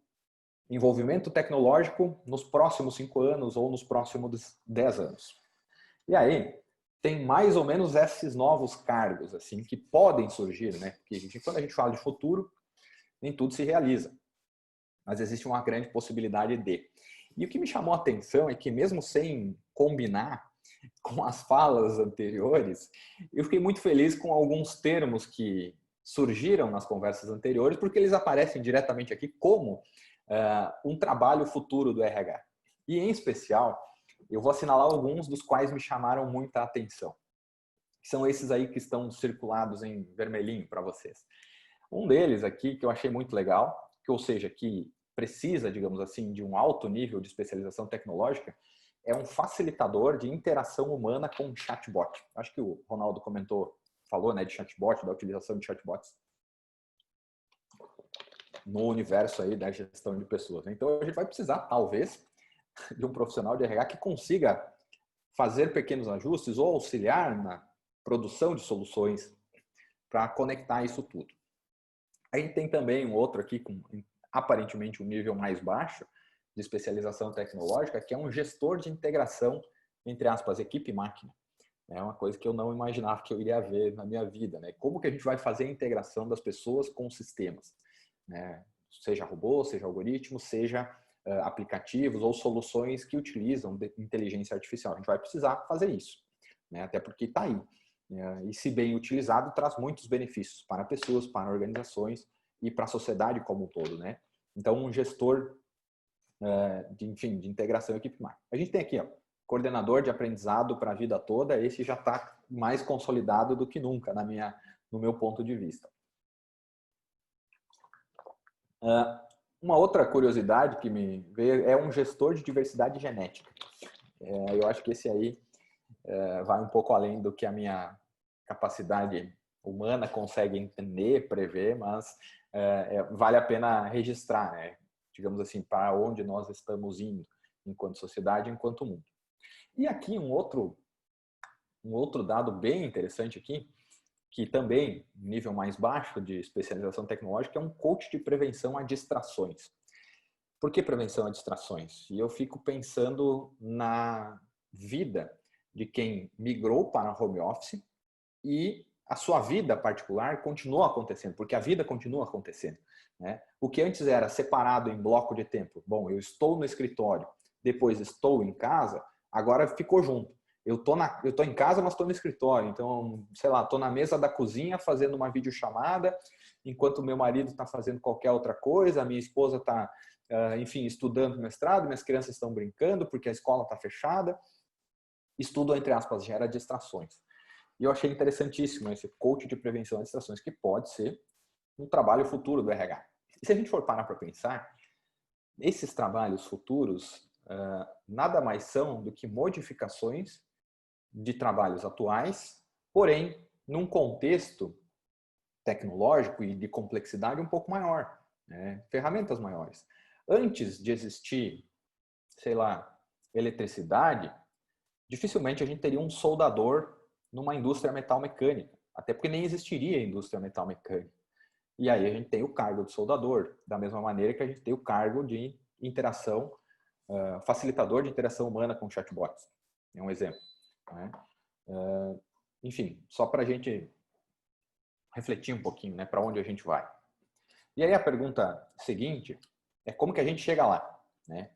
envolvimento tecnológico nos próximos 5 anos ou nos próximos 10 anos. E aí tem mais ou menos esses novos cargos assim que podem surgir, né? Porque quando a gente fala de futuro, nem tudo se realiza, mas existe uma grande possibilidade de. E o que me chamou a atenção é que mesmo sem combinar com as falas anteriores, eu fiquei muito feliz com alguns termos que surgiram nas conversas anteriores, porque eles aparecem diretamente aqui como um trabalho futuro do RH. E, em especial, eu vou assinalar alguns dos quais me chamaram muita atenção. São esses aí que estão circulados em vermelhinho para vocês. Um deles aqui, que eu achei muito legal, ou seja, que precisa, digamos assim, de um alto nível de especialização tecnológica, é um facilitador de interação humana com chatbot. Acho que o Ronaldo falou, né, de chatbot, da utilização de chatbots no universo aí da gestão de pessoas. Então, a gente vai precisar, talvez, de um profissional de RH que consiga fazer pequenos ajustes ou auxiliar na produção de soluções para conectar isso tudo. A gente tem também um outro aqui com aparentemente um nível mais baixo de especialização tecnológica, que é um gestor de integração, entre aspas, equipe e máquina. É uma coisa que eu não imaginava que eu iria ver na minha vida, né? Como que a gente vai fazer a integração das pessoas com sistemas, né? Seja robô, seja algoritmo, seja aplicativos ou soluções que utilizam inteligência artificial. A gente vai precisar fazer isso, né? Até porque está aí. E se bem utilizado, traz muitos benefícios para pessoas, para organizações e para a sociedade como um todo, né? Então, um gestor de integração equipe-máquina. A gente tem aqui, coordenador de aprendizado para a vida toda. Esse já está mais consolidado do que nunca, no meu ponto de vista. Uma outra curiosidade que me veio é um gestor de diversidade genética. Eu acho que esse aí vai um pouco além do que a minha capacidade humana consegue entender, prever, mas vale a pena registrar, né? Digamos assim, para onde nós estamos indo enquanto sociedade, enquanto mundo. E aqui um outro dado bem interessante aqui, que também, nível mais baixo de especialização tecnológica, é um coach de prevenção a distrações. Por que prevenção a distrações? E eu fico pensando na vida de quem migrou para home office e a sua vida particular continua acontecendo, porque a vida continua acontecendo, né? O que antes era separado em bloco de tempo, bom, eu estou no escritório, depois estou em casa, agora ficou junto. Eu tô em casa, mas estou no escritório, então, sei lá, estou na mesa da cozinha fazendo uma videochamada, enquanto meu marido está fazendo qualquer outra coisa, a minha esposa está, enfim, estudando mestrado, minhas crianças estão brincando porque a escola está fechada. Estudo, entre aspas, gera distrações. E eu achei interessantíssimo esse coach de prevenção a distrações, que pode ser um trabalho futuro do RH. E se a gente for parar para pensar, esses trabalhos futuros nada mais são do que modificações de trabalhos atuais, porém, num contexto tecnológico e de complexidade um pouco maior, né? Ferramentas maiores. Antes de existir, sei lá, eletricidade, dificilmente a gente teria um soldador numa indústria metal-mecânica, até porque nem existiria a indústria metal-mecânica. E aí a gente tem o cargo de soldador, da mesma maneira que a gente tem o cargo de interação, facilitador de interação humana com chatbots. É um exemplo, né? Enfim, só para a gente refletir um pouquinho, né, para onde a gente vai. E aí a pergunta seguinte é como que a gente chega lá, né?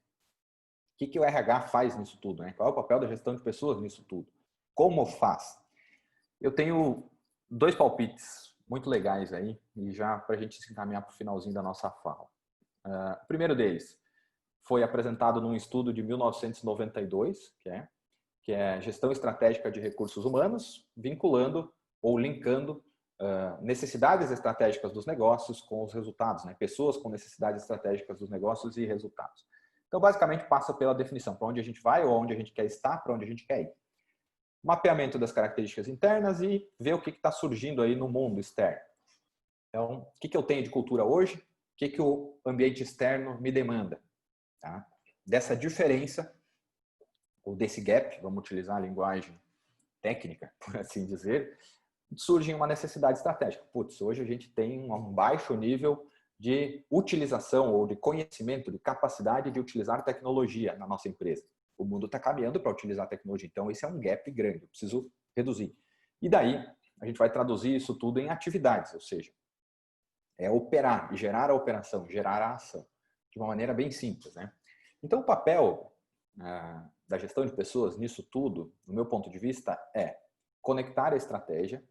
O que o RH faz nisso tudo, né? Qual é o papel da gestão de pessoas nisso tudo? Como faz? Eu tenho 2 palpites muito legais aí, e já para a gente se encaminhar para o finalzinho da nossa fala. O primeiro deles foi apresentado num estudo de 1992, que é Gestão Estratégica de Recursos Humanos, vinculando ou linkando necessidades estratégicas dos negócios com os resultados, né? Pessoas com necessidades estratégicas dos negócios e resultados. Então, basicamente, passa pela definição para onde a gente vai ou onde a gente quer estar, para onde a gente quer ir. Mapeamento das características internas e ver o que está surgindo aí no mundo externo. Então, o que eu tenho de cultura hoje? O que o ambiente externo me demanda? Tá? Dessa diferença, ou desse gap, vamos utilizar a linguagem técnica, por assim dizer, surge uma necessidade estratégica. Putz, hoje a gente tem um baixo nível de utilização ou de conhecimento, de capacidade de utilizar tecnologia na nossa empresa. O mundo está caminhando para utilizar tecnologia, então esse é um gap grande, eu preciso reduzir. E daí a gente vai traduzir isso tudo em atividades, ou seja, é operar, gerar a operação, gerar a ação, de uma maneira bem simples, né? Então o papel da gestão de pessoas nisso tudo, no meu ponto de vista, é conectar a estratégia,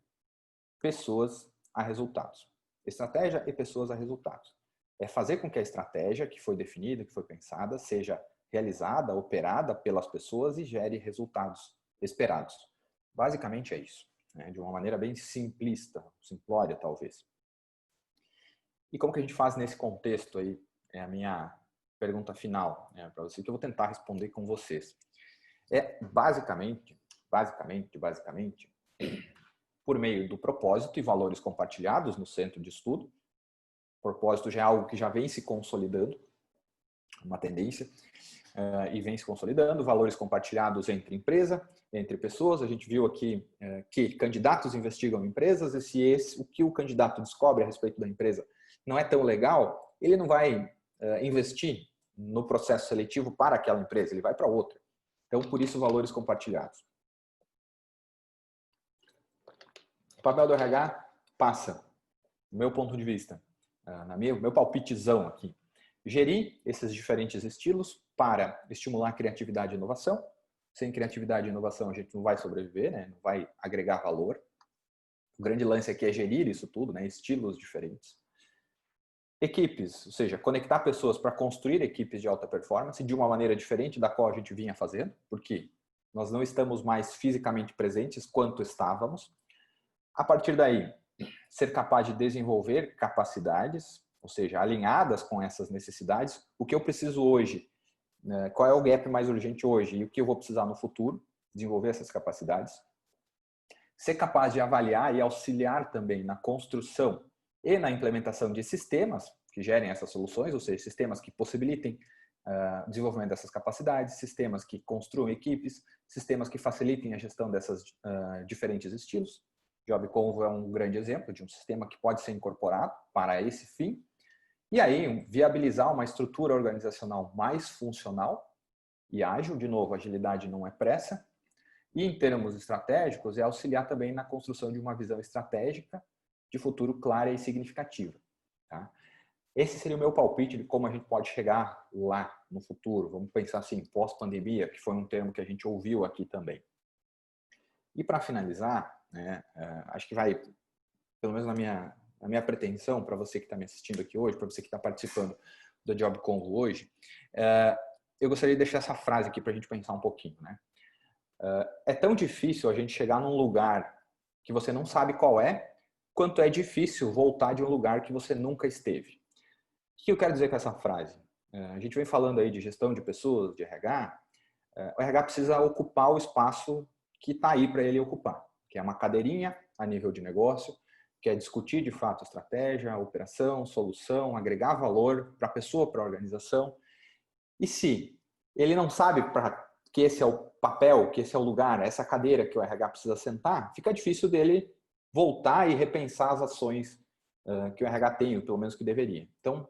pessoas a resultados. Estratégia e pessoas a resultados. É fazer com que a estratégia que foi definida, que foi pensada, seja realizada, operada pelas pessoas e gere resultados esperados. Basicamente é isso, né? De uma maneira bem simplista, simplória talvez. E como que a gente faz nesse contexto aí? É a minha pergunta final, né, para você, que eu vou tentar responder com vocês. É basicamente, por meio do propósito e valores compartilhados no centro de estudo. O propósito já é algo que já vem se consolidando, uma tendência, e vem se consolidando. Valores compartilhados entre empresa, entre pessoas. A gente viu aqui que candidatos investigam empresas e se o que o candidato descobre a respeito da empresa não é tão legal, ele não vai investir no processo seletivo para aquela empresa, ele vai para outra. Então, por isso, valores compartilhados. O papel do RH passa, do meu ponto de vista, meu palpitezão aqui, gerir esses diferentes estilos para estimular criatividade e inovação. Sem criatividade e inovação a gente não vai sobreviver, né? Não vai agregar valor. O grande lance aqui é gerir isso tudo, né? Estilos diferentes. Equipes, ou seja, conectar pessoas para construir equipes de alta performance de uma maneira diferente da qual a gente vinha fazendo, porque nós não estamos mais fisicamente presentes quanto estávamos. A partir daí, ser capaz de desenvolver capacidades ou seja, alinhadas com essas necessidades, o que eu preciso hoje, né? Qual é o gap mais urgente hoje e o que eu vou precisar no futuro, desenvolver essas capacidades. Ser capaz de avaliar e auxiliar também na construção e na implementação de sistemas que gerem essas soluções, ou seja, sistemas que possibilitem o desenvolvimento dessas capacidades, sistemas que construam equipes, sistemas que facilitem a gestão dessas diferentes estilos. JobConvo é um grande exemplo de um sistema que pode ser incorporado para esse fim. E aí, viabilizar uma estrutura organizacional mais funcional e ágil. De novo, agilidade não é pressa. E em termos estratégicos, é auxiliar também na construção de uma visão estratégica de futuro clara e significativa. Tá? Esse seria o meu palpite de como a gente pode chegar lá no futuro. Vamos pensar assim, pós-pandemia, que foi um termo que a gente ouviu aqui também. E para finalizar, né, acho que vai, pelo menos na minha pretensão, para você que está me assistindo aqui hoje, para você que está participando do JobConvo hoje, eu gostaria de deixar essa frase aqui para a gente pensar um pouquinho. Né? É tão difícil a gente chegar num lugar que você não sabe qual é, quanto é difícil voltar de um lugar que você nunca esteve. O que eu quero dizer com essa frase? A gente vem falando aí de gestão de pessoas, de RH. O RH precisa ocupar o espaço que está aí para ele ocupar, que é uma cadeirinha a nível de negócio, que é discutir de fato estratégia, operação, solução, agregar valor para a pessoa, para a organização. E se ele não sabe que esse é o papel, que esse é o lugar, essa cadeira que o RH precisa sentar, fica difícil dele voltar e repensar as ações que o RH tem, ou pelo menos que deveria. Então,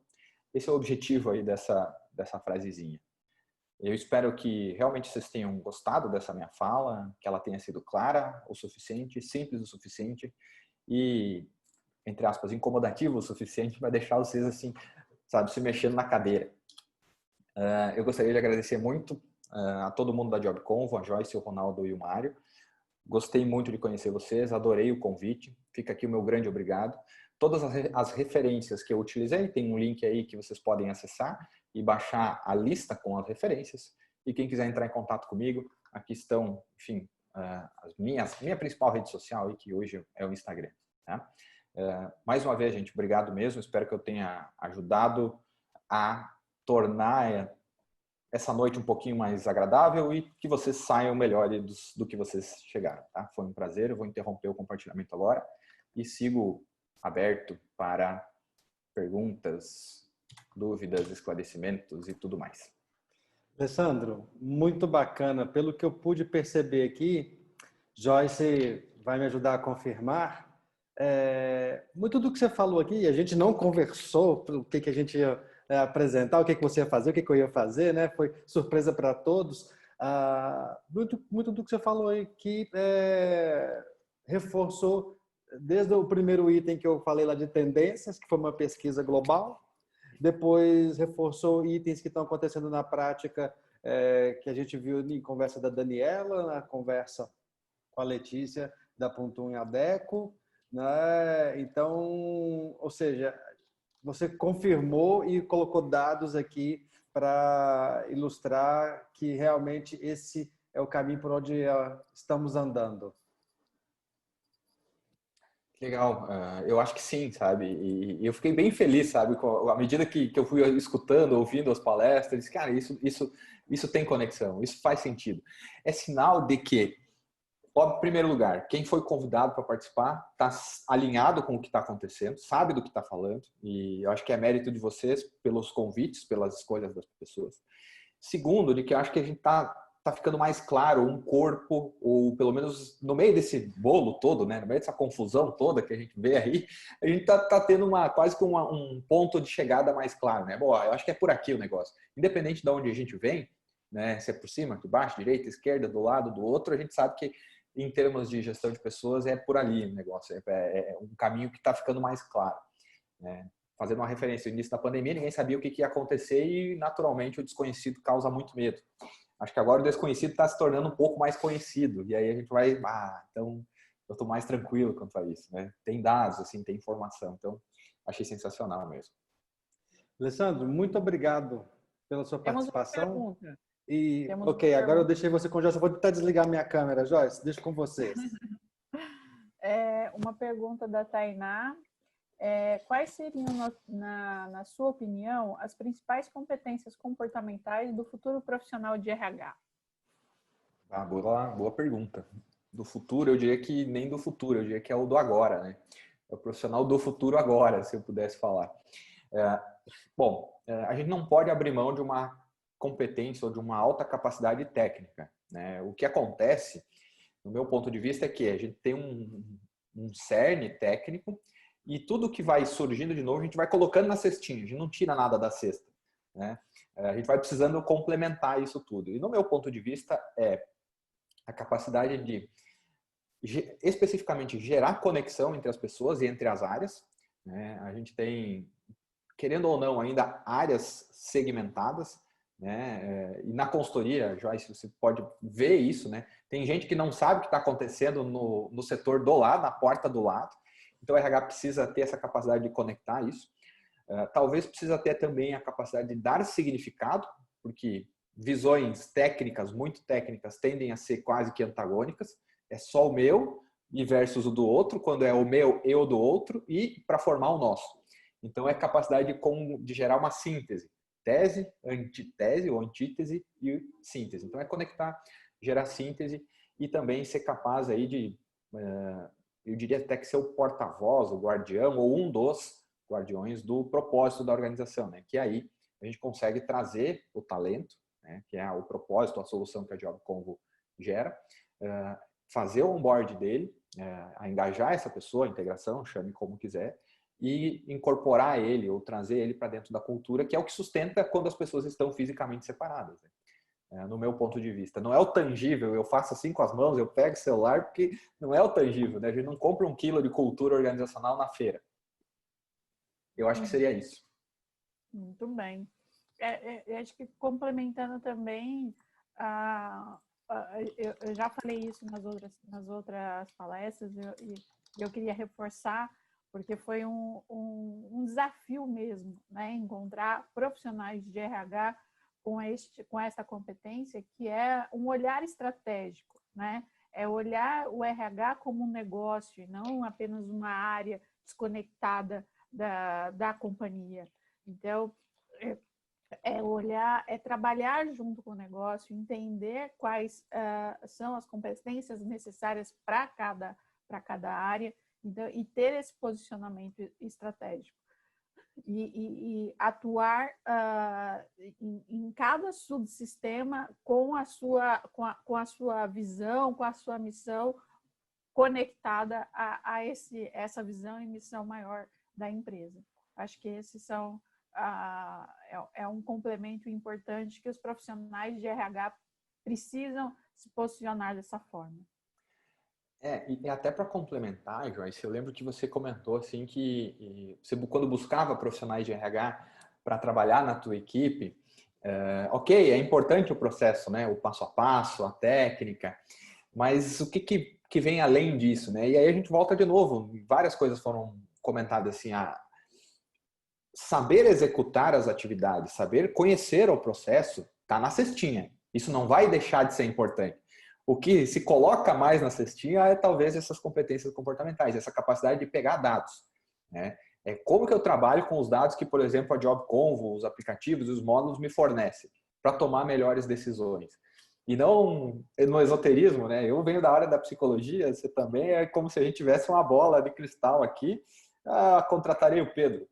esse é o objetivo aí dessa frasezinha. Eu espero que realmente vocês tenham gostado dessa minha fala, que ela tenha sido clara o suficiente, simples o suficiente e, entre aspas, incomodativa o suficiente para deixar vocês assim, sabe, se mexendo na cadeira. Eu gostaria de agradecer muito a todo mundo da JobConvo, a Joyce, o Ronaldo e o Mário. Gostei muito de conhecer vocês, adorei o convite. Fica aqui o meu grande obrigado. Todas as referências que eu utilizei, tem um link aí que vocês podem acessar e baixar a lista com as referências. E quem quiser entrar em contato comigo, aqui estão, enfim, minha principal rede social, aí, que hoje é o Instagram. Tá? Mais uma vez, gente, obrigado mesmo. Espero que eu tenha ajudado a tornar essa noite um pouquinho mais agradável e que vocês saiam melhores do que vocês chegaram. Tá? Foi um prazer. Eu vou interromper o compartilhamento agora e sigo aberto para perguntas, dúvidas, esclarecimentos e tudo mais. Alessandro, muito bacana. Pelo que eu pude perceber aqui, Joyce vai me ajudar a confirmar. Muito do que você falou aqui, a gente não conversou o que a gente ia apresentar, o que você ia fazer, o que eu ia fazer, né? Foi surpresa para todos. Muito do que você falou aí que reforçou desde o primeiro item que eu falei lá de tendências, que foi uma pesquisa global, depois reforçou itens que estão acontecendo na prática, que a gente viu em conversa da Daniela, na conversa com a Letícia da Pontum e Adeco, né? Então, ou seja, você confirmou e colocou dados aqui para ilustrar que realmente esse é o caminho por onde estamos andando. Legal, eu acho que sim, sabe? E eu fiquei bem feliz, sabe? À medida que eu fui escutando, ouvindo as palestras, cara, isso tem conexão, isso faz sentido. É sinal de que, em primeiro lugar, quem foi convidado para participar está alinhado com o que está acontecendo, sabe do que está falando, e eu acho que é mérito de vocês pelos convites, pelas escolhas das pessoas. Segundo, de que eu acho que a gente está ficando mais claro um corpo, ou pelo menos no meio desse bolo todo, né, no meio dessa confusão toda que a gente vê aí, a gente está tendo quase que um ponto de chegada mais claro, né? Bom, eu acho que é por aqui o negócio. Independente de onde a gente vem, né, se é por cima, por baixo, direita, esquerda, do lado, do outro, a gente sabe que em termos de gestão de pessoas é por ali o negócio, é um caminho que está ficando mais claro, né? Fazendo uma referência, no início da pandemia, ninguém sabia o que ia acontecer e, naturalmente, o desconhecido causa muito medo. Acho que agora o desconhecido está se tornando um pouco mais conhecido. E aí a gente vai, então eu estou mais tranquilo quanto a isso, né? Tem dados, assim, tem informação. Então, achei sensacional mesmo. Alessandro, muito obrigado pela sua participação. Temos Ok, agora eu deixei você com o Joyce. Eu vou tentar desligar minha câmera, Joyce. Deixo com vocês. Uma pergunta da Tainá. quais seriam, na sua opinião, as principais competências comportamentais do futuro profissional de RH? Boa pergunta. Do futuro, eu diria que nem do futuro, eu diria que é o do agora, né? É o profissional do futuro agora, se eu pudesse falar. A gente não pode abrir mão de uma competência ou de uma alta capacidade técnica, né? O que acontece, no meu ponto de vista, é que a gente tem um cerne técnico e tudo que vai surgindo de novo, a gente vai colocando na cestinha, a gente não tira nada da cesta, né? A gente vai precisando complementar isso tudo. E no meu ponto de vista, a capacidade de especificamente gerar conexão entre as pessoas e entre as áreas, né? A gente tem, querendo ou não, ainda áreas segmentadas, né? E na consultoria, Joyce, você pode ver isso, né? Tem gente que não sabe o que está acontecendo no setor do lado, na porta do lado. Então, o RH precisa ter essa capacidade de conectar isso. Talvez precisa ter também a capacidade de dar significado, porque visões técnicas, muito técnicas, tendem a ser quase que antagônicas. É só o meu e versus o do outro, quando é o meu e o do outro, e para formar o nosso. Então, é capacidade de gerar uma síntese. Tese, antitese ou antítese e síntese. Então, é conectar, gerar síntese e também ser capaz aí de, eu diria até que ser o porta-voz, o guardião ou um dos guardiões do propósito da organização, né? Que aí a gente consegue trazer o talento, né? Que é o propósito, a solução que a Job Convo gera, fazer o onboard dele, a engajar essa pessoa, a integração, chame como quiser, e incorporar ele ou trazer ele para dentro da cultura, que é o que sustenta quando as pessoas estão fisicamente separadas, né? No meu ponto de vista. Não é o tangível, eu faço assim com as mãos, eu pego o celular, porque não é o tangível, né? A gente não compra 1 quilo de cultura organizacional na feira. Eu acho que seria isso. Muito bem. Acho que complementando também, eu já falei isso nas outras palestras e eu queria reforçar, porque foi um desafio mesmo, né? Encontrar profissionais de RH com essa competência, que é um olhar estratégico, né? É olhar o RH como um negócio, e não apenas uma área desconectada da companhia. Então, olhar, trabalhar junto com o negócio, entender quais são as competências necessárias para cada área, então, e ter esse posicionamento estratégico. E atuar em cada subsistema com a sua visão, com a sua missão conectada a essa visão e missão maior da empresa. Acho que esses são um complemento importante que os profissionais de RH precisam se posicionar dessa forma. E até para complementar, Joyce, eu lembro que você comentou assim que você, quando buscava profissionais de RH para trabalhar na tua equipe, ok, é importante o processo, né, o passo a passo, a técnica, mas o que vem além disso, né? E aí a gente volta de novo, várias coisas foram comentadas assim, saber executar as atividades, saber conhecer o processo, está na cestinha. Isso não vai deixar de ser importante. O que se coloca mais na cestinha é talvez essas competências comportamentais, essa capacidade de pegar dados, né? É como que eu trabalho com os dados que, por exemplo, a Job Convo, os aplicativos e os módulos me fornecem para tomar melhores decisões. E não no esoterismo, né? Eu venho da área da psicologia, você também, é como se a gente tivesse uma bola de cristal aqui, contratarei o Pedro.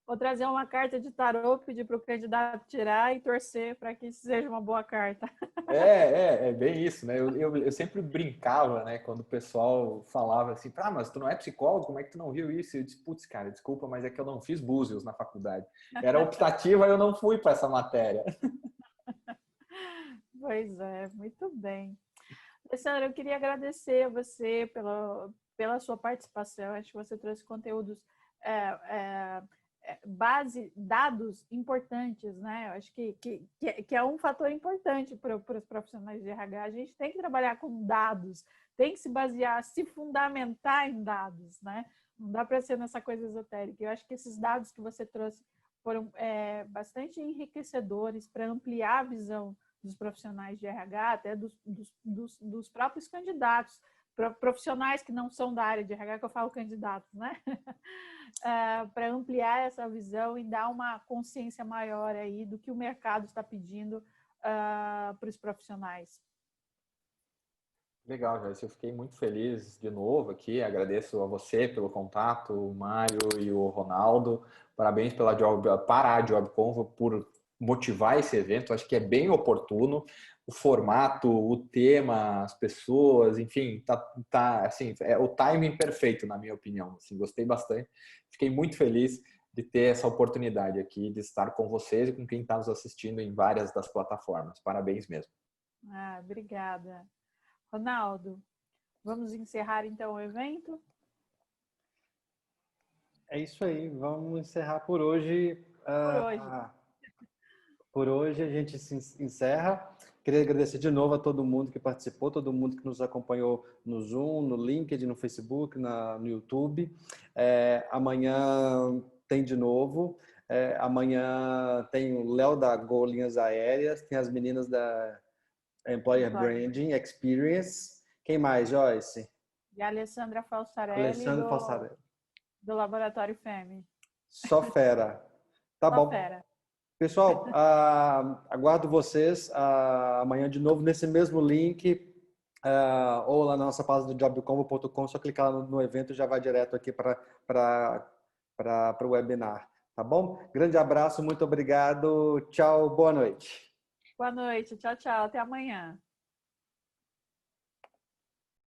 Vou trazer uma carta de tarô, pedir para o candidato tirar e torcer para que isso seja uma boa carta. É bem isso, né? Eu sempre brincava, né? Quando o pessoal falava assim, mas tu não é psicólogo, como é que tu não viu isso? Eu disse, putz, cara, desculpa, mas é que eu não fiz Búzios na faculdade. Era optativa e eu não fui para essa matéria. Pois é, muito bem. Alessandra, eu queria agradecer a você pela sua participação. Acho que você trouxe conteúdos, dados importantes, né? Eu acho que é um fator importante para os profissionais de RH. A gente tem que trabalhar com dados, tem que se basear, se fundamentar em dados, né? Não dá para ser nessa coisa esotérica. Eu acho que esses dados que você trouxe foram bastante enriquecedores para ampliar a visão dos profissionais de RH, até dos próprios candidatos, profissionais que não são da área de RH, que eu falo candidatos, né? Para ampliar essa visão e dar uma consciência maior aí do que o mercado está pedindo para os profissionais. Legal, Joyce. Eu fiquei muito feliz de novo aqui. Agradeço a você pelo contato, o Mário e o Ronaldo. Parabéns para a JobConvo por motivar esse evento. Acho que é bem oportuno. O formato, o tema, as pessoas, enfim, assim, é o timing perfeito, na minha opinião. Assim, gostei bastante. Fiquei muito feliz de ter essa oportunidade aqui de estar com vocês e com quem está nos assistindo em várias das plataformas. Parabéns mesmo. Obrigada. Ronaldo, vamos encerrar então o evento? É isso aí, vamos encerrar por hoje. Por hoje a gente se encerra. Queria agradecer de novo a todo mundo que participou, todo mundo que nos acompanhou no Zoom, no LinkedIn, no Facebook, no YouTube. Amanhã tem de novo. Amanhã tem o Léo da Gol Linhas Aéreas, tem as meninas da Employer Branding Experience. Quem mais, Joyce? E a Alessandra Falsarelli, Alessandra Falsarelli. Do Laboratório FEME. Só fera. Tá Só bom. fera. Pessoal, aguardo vocês amanhã de novo nesse mesmo link ou lá na nossa página do jobconvo.com, só clicar no evento já vai direto aqui para o webinar. Tá bom? Grande abraço, muito obrigado. Tchau, boa noite. Boa noite. Tchau, tchau. Até amanhã.